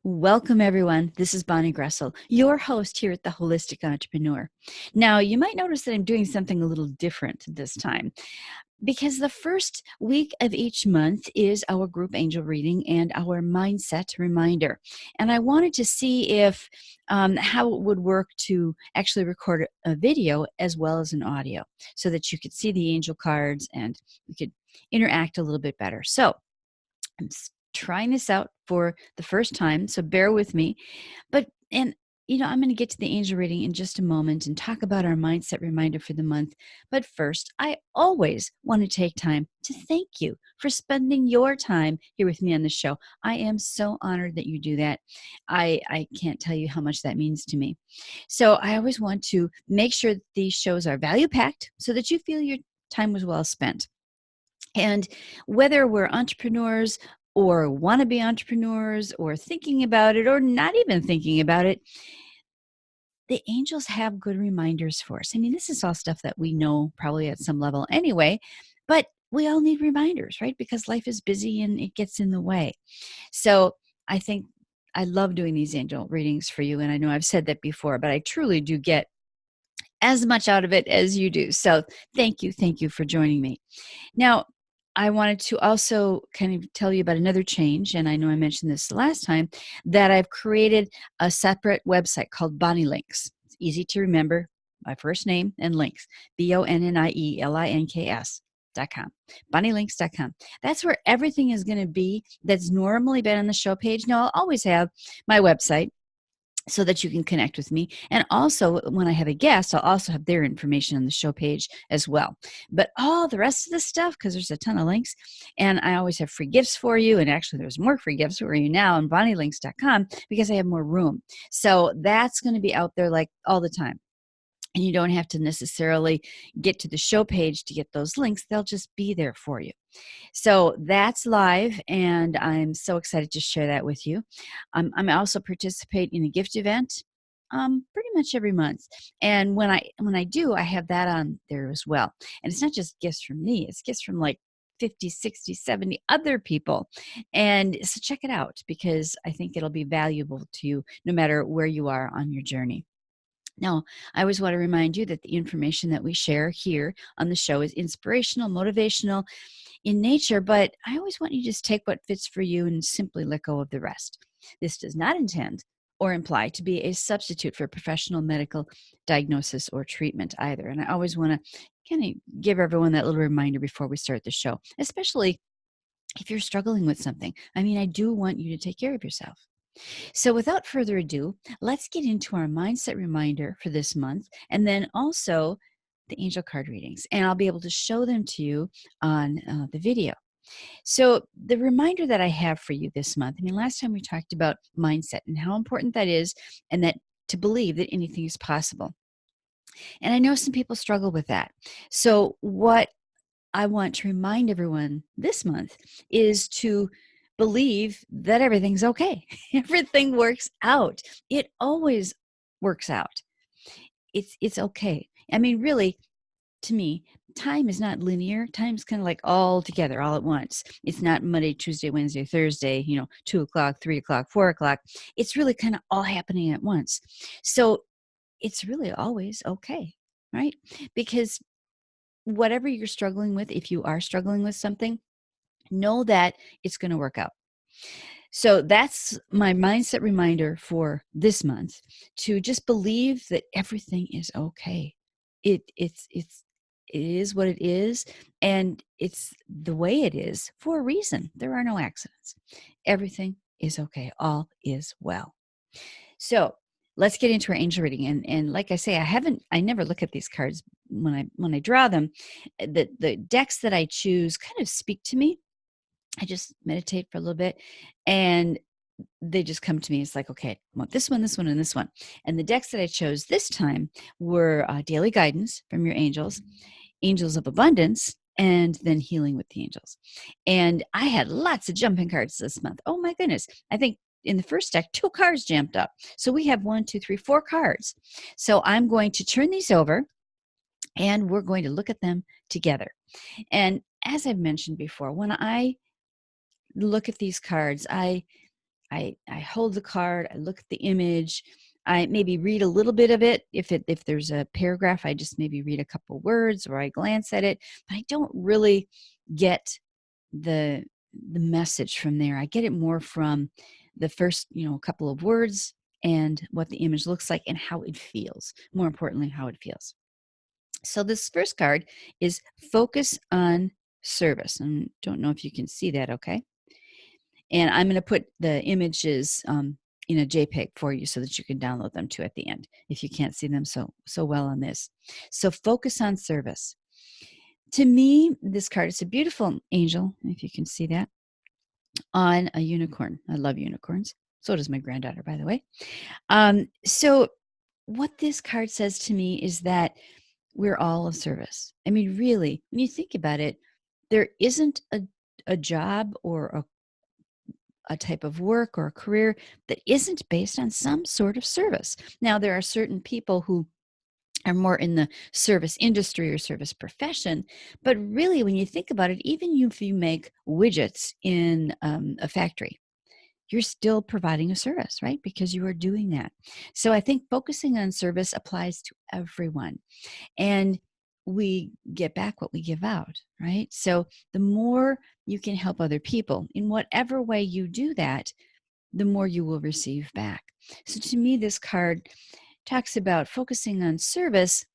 Welcome, everyone. This is Bonnie Groessl, your host here at The Holistic Entrepreneur. Now, you might notice that I'm doing something a little different this time because the first week of each month is our group angel reading and our mindset reminder. And I wanted to see if how it would work to actually record a video as well as an audio so that you could see the angel cards and we could interact a little bit better. So I'm trying this out for the first time, so bear with me. I'm going to get to the angel reading in just a moment and talk about our mindset reminder for the month. But first, I always want to take time to thank you for spending your time here with me on the show. I am so honored that you do that. I can't tell you how much that means to me. So I always want to make sure that these shows are value packed so that you feel your time was well spent. And whether we're entrepreneurs or want to be entrepreneurs or thinking about it or not even thinking about it, the angels have good reminders for us. I mean, this is all stuff that we know probably at some level anyway, but we all need reminders, right? Because life is busy and it gets in the way. So I think I love doing these angel readings for you. And I know I've said that before, but I truly do get as much out of it as you do. So thank you. Thank you for joining me. Now, I wanted to also kind of tell you about another change, and I know I mentioned this the last time, that I've created a separate website called Bonnie Links. It's easy to remember, my first name and links, BONNIELINKS.com, bonnielinks.com. That's where everything is going to be that's normally been on the show page. Now, I'll always have my website, so that you can connect with me. And also, when I have a guest, I'll also have their information on the show page as well. But all the rest of the stuff, because there's a ton of links, and I always have free gifts for you. And actually, there's more free gifts for you now on bonnielinks.com because I have more room. So that's going to be out there like all the time. And you don't have to necessarily get to the show page to get those links. They'll just be there for you. So that's live, and I'm so excited to share that with you. I also participate in a gift event pretty much every month. And when I do, I have that on there as well. And it's not just gifts from me, it's gifts from like 50, 60, 70 other people. And so check it out because I think it'll be valuable to you no matter where you are on your journey. Now, I always want to remind you that the information that we share here on the show is inspirational, motivational in nature, but I always want you to just take what fits for you and simply let go of the rest. This does not intend or imply to be a substitute for professional medical diagnosis or treatment either. And I always want to kind of give everyone that little reminder before we start the show, especially if you're struggling with something. I mean, I do want you to take care of yourself. So, without further ado, let's get into our mindset reminder for this month and then also the angel card readings. And I'll be able to show them to you on the video. So, the reminder that I have for you this month, I mean, last time we talked about mindset and how important that is, and that to believe that anything is possible. And I know some people struggle with that. So, what I want to remind everyone this month is to believe that everything's okay. Everything works out. It always works out. It's okay. I mean, really, to me, time is not linear. Time's kind of like all together, all at once. It's not Monday, Tuesday, Wednesday, Thursday, 2 o'clock, 3 o'clock, 4 o'clock. It's really kind of all happening at once. So it's really always okay, right? Because whatever you're struggling with, if you are struggling with something, know that it's going to work out. So that's my mindset reminder for this month, to just believe that everything is okay. It is what it is, and it's the way it is for a reason. There are no accidents. Everything is okay. All is well. So let's get into our angel reading. And like I say, I never look at these cards when I draw them. The decks that I choose kind of speak to me. I just meditate for a little bit and they just come to me. It's like, okay, I want this one, this one, and this one. And the decks that I chose this time were daily guidance from your angels, angels of abundance, and then healing with the angels. And I had lots of jumping cards this month. Oh my goodness. I think in the first deck, 2 cards jumped up. So we have 1, 2, 3, 4 cards. So I'm going to turn these over and we're going to look at them together. And as I've mentioned before, when I look at these cards, I I hold the card, I look at the image, I maybe read a little bit of it. If there's a paragraph, I just maybe read a couple words or I glance at it, but I don't really get the the message from there. I get it more from the first, couple of words and what the image looks like and how it feels. More importantly, how it feels. So this first card is focus on service. And don't know if you can see that, okay? And I'm going to put the images in a JPEG for you so that you can download them too at the end if you can't see them so well on this. So focus on service. To me, this card is a beautiful angel, if you can see that, on a unicorn. I love unicorns. So does my granddaughter, by the way. So what this card says to me is that we're all of service. I mean, really, when you think about it, there isn't a job or a type of work or a career that isn't based on some sort of service. Now, there are certain people who are more in the service industry or service profession, but really, when you think about it, even if you make widgets in a factory, you're still providing a service, right? Because you are doing that. So I think focusing on service applies to everyone. And we get back what we give out, right? So the more you can help other people in whatever way you do that, the more you will receive back. So to me, this card talks about focusing on service,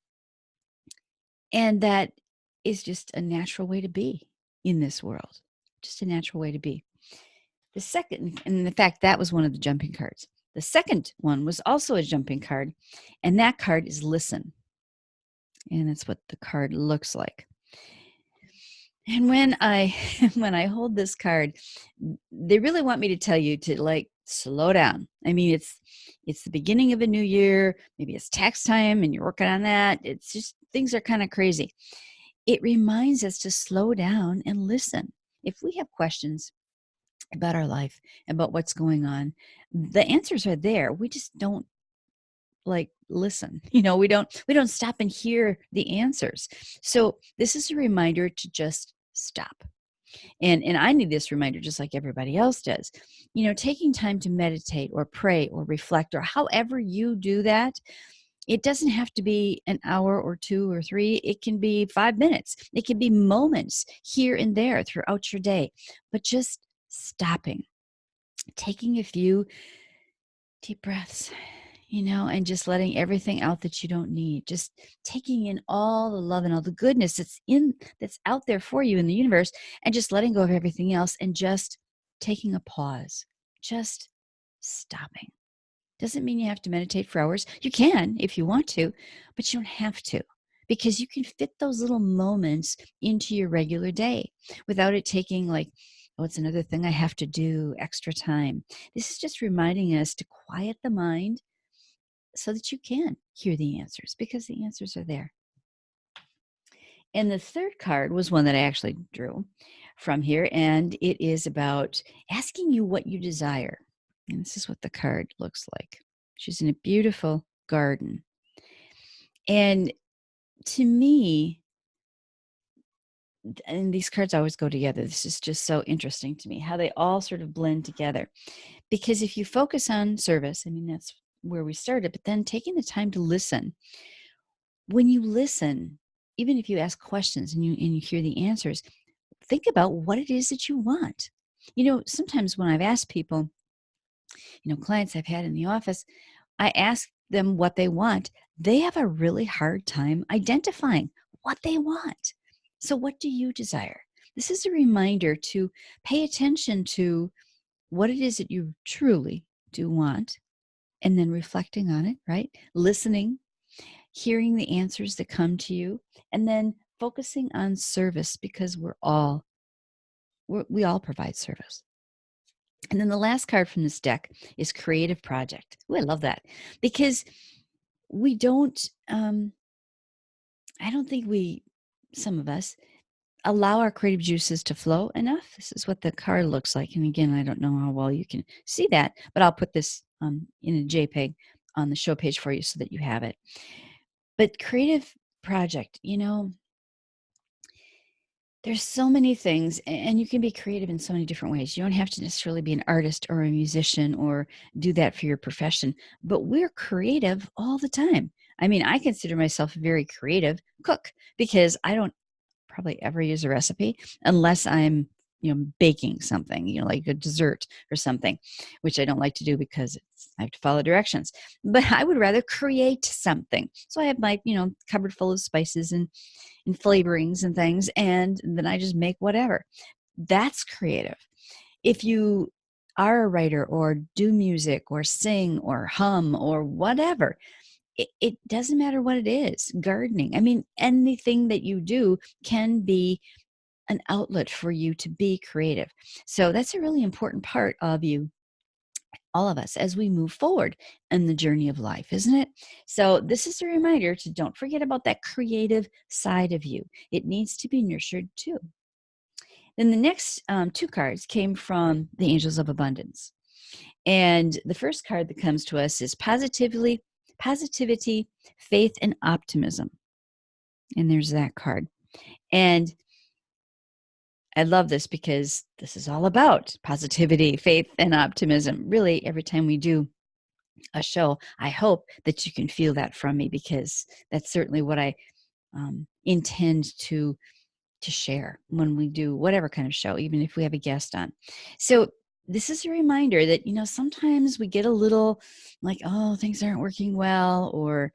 and that is just a natural way to be in this world, just a natural way to be. The second, and in fact, that was one of the jumping cards. The second one was also a jumping card, and that card is listen. And that's what the card looks like. And when I when I hold this card, they really want me to tell you to like slow down. I mean, it's the beginning of a new year, maybe it's tax time and you're working on that. It's just things are kind of crazy. It reminds us to slow down and listen. If we have questions about our life, about what's going on, the answers are there. We just don't like listen. We don't stop and hear the answers. So this is a reminder to just stop. And I need this reminder just like everybody else does. Taking time to meditate or pray or reflect or however you do that, it doesn't have to be an hour or 2 or 3. It can be 5 minutes. It can be moments here and there throughout your day. But just stopping, taking a few deep breaths, and just letting everything out that you don't need. Just taking in all the love and all the goodness that's out there for you in the universe, and just letting go of everything else and just taking a pause. Just stopping. Doesn't mean you have to meditate for hours. You can if you want to, but you don't have to, because you can fit those little moments into your regular day without it taking like, oh, it's another thing I have to do, extra time. This is just reminding us to quiet the mind so that you can hear the answers, because the answers are there. And the third card was one that I actually drew from here, and it is about asking you what you desire. And this is what the card looks like. She's in a beautiful garden. And to me, and these cards always go together. This is just so interesting to me, how they all sort of blend together. Because if you focus on service, I mean, that's where we started, but then taking the time to listen. When you listen, even if you ask questions and you hear the answers, think about what it is that you want. Sometimes when I've asked people, clients I've had in the office, I ask them what they want. They have a really hard time identifying what they want. So what do you desire? This is a reminder to pay attention to what it is that you truly do want, and then reflecting on it, right? Listening, hearing the answers that come to you, and then focusing on service, because we all provide service. And then the last card from this deck is creative project. Ooh, I love that, because we don't, I don't think some of us allow our creative juices to flow enough. This is what the card looks like. And again, I don't know how well you can see that, but I'll put this in a JPEG on the show page for you so that you have it. But creative project, There's so many things, and you can be creative in so many different ways. You don't have to necessarily be an artist or a musician or do that for your profession, but we're creative all the time. I mean, I consider myself a very creative cook because I don't probably ever use a recipe unless I'm, baking something, like a dessert or something, which I don't like to do because I have to follow directions. But I would rather create something. So I have my, cupboard full of spices and flavorings and things, and then I just make whatever. That's creative. If you are a writer or do music or sing or hum or whatever, it doesn't matter what it is. Gardening, I mean, anything that you do can be an outlet for you to be creative. So that's a really important part of you, all of us, as we move forward in the journey of life, isn't it? So this is a reminder to don't forget about that creative side of you. It needs to be nurtured too. Then the next two cards came from the Angels of Abundance. And the first card that comes to us is positivity, faith, and optimism. And there's that card. And I love this because this is all about positivity, faith, and optimism. Really, every time we do a show, I hope that you can feel that from me, because that's certainly what I intend to share when we do whatever kind of show, even if we have a guest on. So this is a reminder that, sometimes we get a little like, oh, things aren't working well, or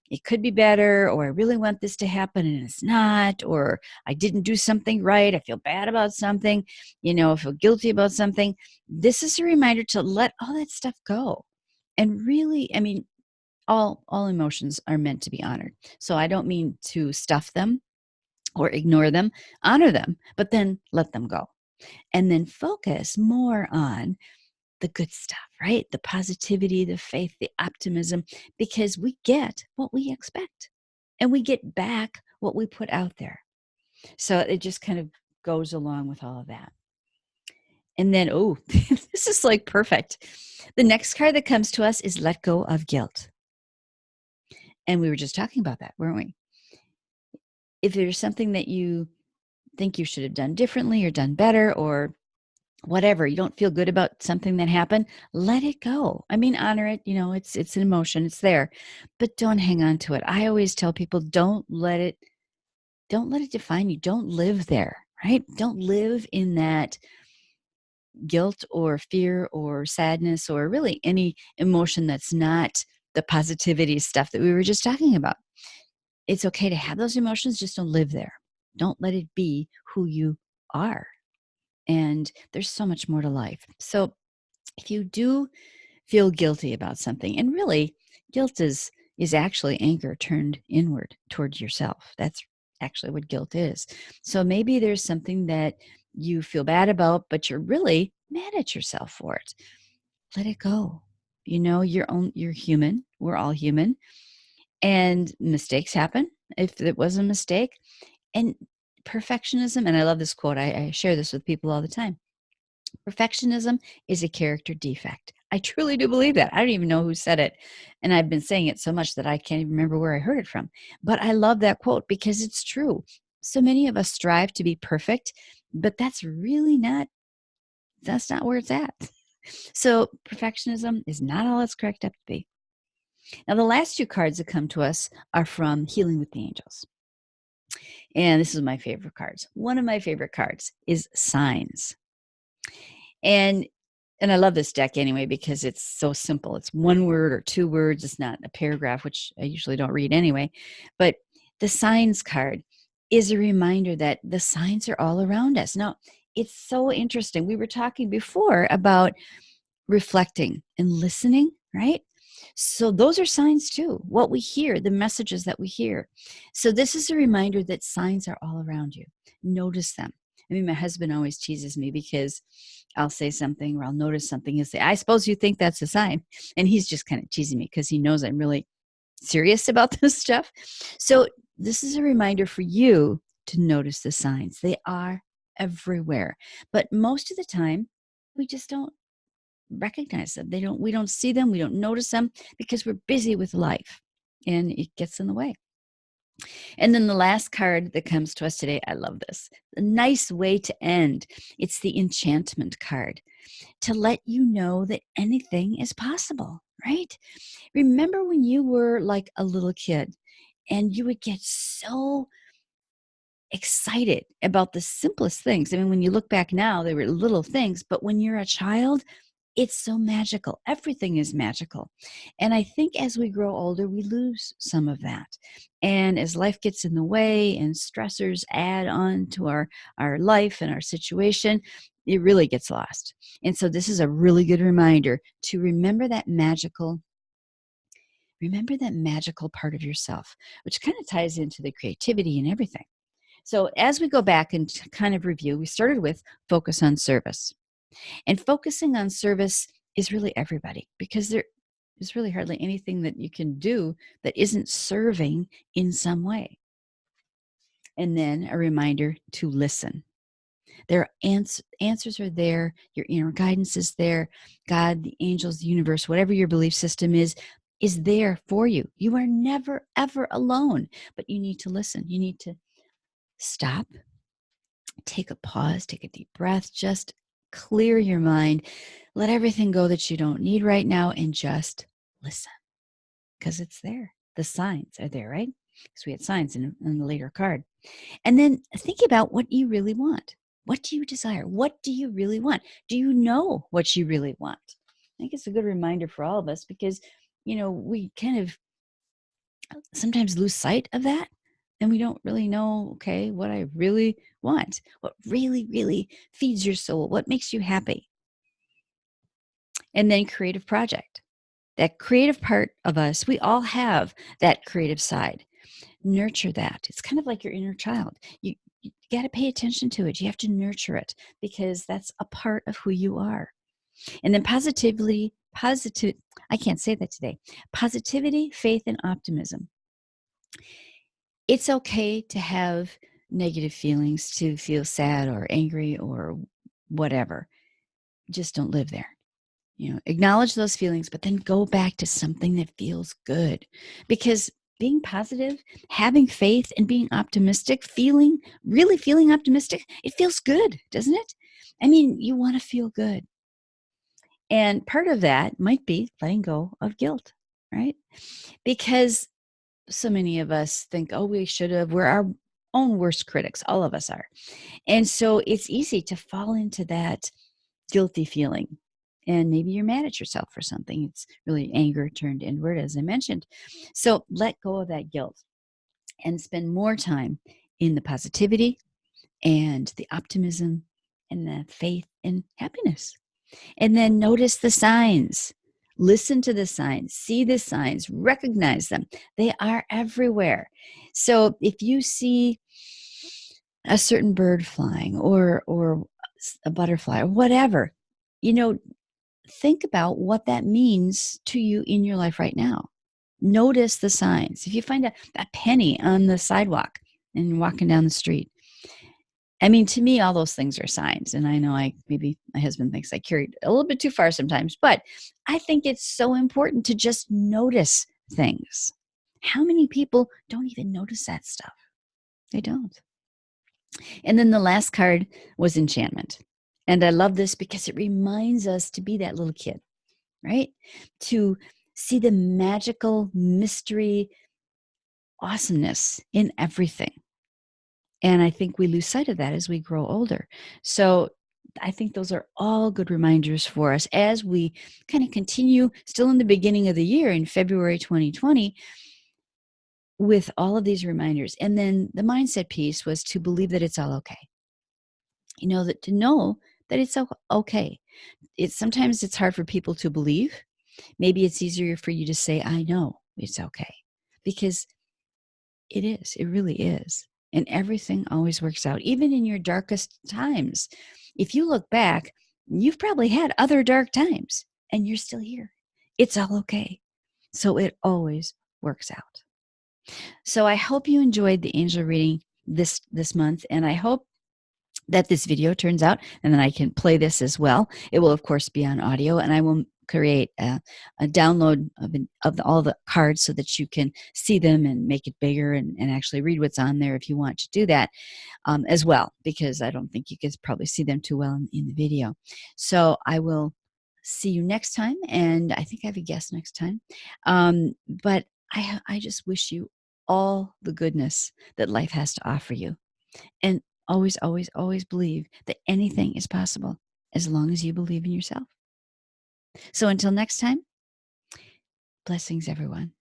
it could be better, or I really want this to happen and it's not, or I didn't do something right. I feel bad about something, I feel guilty about something. This is a reminder to let all that stuff go. And really, I mean, all emotions are meant to be honored. So I don't mean to stuff them or ignore them. Honor them, but then let them go. And then focus more on the good stuff, right? The positivity, the faith, the optimism, because we get what we expect and we get back what we put out there. So it just kind of goes along with all of that. And then, oh, this is like perfect. The next card that comes to us is let go of guilt. And we were just talking about that, weren't we? If there's something that you think you should have done differently or done better, or whatever, you don't feel good about something that happened, let it go. I mean, honor it. It's an emotion, it's there, but don't hang on to it. I always tell people, don't let it define you. Don't live there, right? Don't live in that guilt or fear or sadness or really any emotion that's not the positivity stuff that we were just talking about. It's okay to have those emotions, just don't live there. Don't let it be who you are. And there's so much more to life. So if you do feel guilty about something, and really guilt is actually anger turned inward towards yourself. That's actually what guilt is. So maybe there's something that you feel bad about, but you're really mad at yourself for it. Let it go. You're human. We're all human. And mistakes happen if it was a mistake. And perfectionism, and I love this quote, I share this with people all the time. Perfectionism is a character defect. I truly do believe that. I don't even know who said it. And I've been saying it so much that I can't even remember where I heard it from. But I love that quote because it's true. So many of us strive to be perfect, but that's not where it's at. So perfectionism is not all it's cracked up to be. Now, the last two cards that come to us are from Healing with the Angels. And this is my favorite cards. One of my favorite cards is Signs. And I love this deck anyway because it's so simple. It's one word or two words. It's not a paragraph, which I usually don't read anyway. But the signs card is a reminder that the signs are all around us. Now, it's so interesting. We were talking before about reflecting and listening, right? So those are signs too. What we hear, the messages that we hear. So this is a reminder that signs are all around you. Notice them. I mean, my husband always teases me because I'll say something or I'll notice something. He'll say, I suppose you think that's a sign. And he's just kind of teasing me because he knows I'm really serious about this stuff. So this is a reminder for you to notice the signs. They are everywhere. But most of the time, we just don't recognize them. We don't see them. We don't notice them because we're busy with life and it gets in the way. And then the last card that comes to us today, I love this. A nice way to end. It's the enchantment card to let you know that anything is possible, right? Remember when you were like a little kid and you would get so excited about the simplest things. I mean, when you look back now, they were little things, but when you're a child, it's so magical. Everything is magical. And I think as we grow older, we lose some of that. And as life gets in the way and stressors add on to our life and our situation, it really gets lost. And so this is a really good reminder to remember that magical part of yourself, which kind of ties into the creativity and everything. So as we go back and kind of review, we started with focus on service. And focusing on service is really everybody, because there is really hardly anything that you can do that isn't serving in some way. And then a reminder to listen. There are answers are there. Your inner guidance is there. God, the angels, the universe, whatever your belief system is there for you. You are never, ever alone, but you need to listen. You need to stop, take a pause, take a deep breath, just clear your mind, let everything go that you don't need right now, and just listen, because it's there. The signs are there, right? Because we had signs in the later card. And then think about what you really want. What do you desire? What do you really want? Do you know what you really want? I think it's a good reminder for all of us, because, we kind of sometimes lose sight of that, and we don't really know, okay, what I really want, what really, really feeds your soul, what makes you happy. And then creative project. That creative part of us, we all have that creative side. Nurture that. It's kind of like your inner child. You got to pay attention to it. You have to nurture it, because that's a part of who you are. And then I can't say that today. Positivity, faith, and optimism. It's okay to have negative feelings, to feel sad or angry or whatever. Just don't live there. Acknowledge those feelings, but then go back to something that feels good. Because being positive, having faith, and being optimistic, really feeling optimistic, it feels good, doesn't it? I mean, you want to feel good. And part of that might be letting go of guilt, right? Because so many of us think, oh, we should have. We're our own worst critics. All of us are. And so it's easy to fall into that guilty feeling. And maybe you're mad at yourself for something. It's really anger turned inward, as I mentioned. So let go of that guilt and spend more time in the positivity and the optimism and the faith and happiness. And then notice the signs. Listen to the signs, see the signs, recognize them. They are everywhere. So if you see a certain bird flying or a butterfly or whatever, think about what that means to you in your life right now. Notice the signs. If you find a penny on the sidewalk and you're walking down the street, I mean, to me, all those things are signs. And I know maybe my husband thinks I carried a little bit too far sometimes, but I think it's so important to just notice things. How many people don't even notice that stuff? They don't. And then the last card was enchantment. And I love this because it reminds us to be that little kid, right? To see the magical mystery awesomeness in everything. And I think we lose sight of that as we grow older. So I think those are all good reminders for us as we kind of continue still in the beginning of the year in February 2020 with all of these reminders. And then the mindset piece was to believe that it's all okay. That to know that it's okay. Sometimes it's hard for people to believe. Maybe it's easier for you to say, I know it's okay, because it is. It really is. And everything always works out, even in your darkest times. If you look back, you've probably had other dark times and you're still here. It's all okay. So it always works out. So I hope you enjoyed the angel reading this month, and I hope that this video turns out, and then I can play this as well. It will, of course, be on audio, and I will create a download of all the cards so that you can see them and make it bigger and actually read what's on there if you want to do that as well, because I don't think you can probably see them too well in the video. So I will see you next time, and I think I have a guest next time. But I just wish you all the goodness that life has to offer you. And always, always, always believe that anything is possible as long as you believe in yourself. So until next time, blessings, everyone.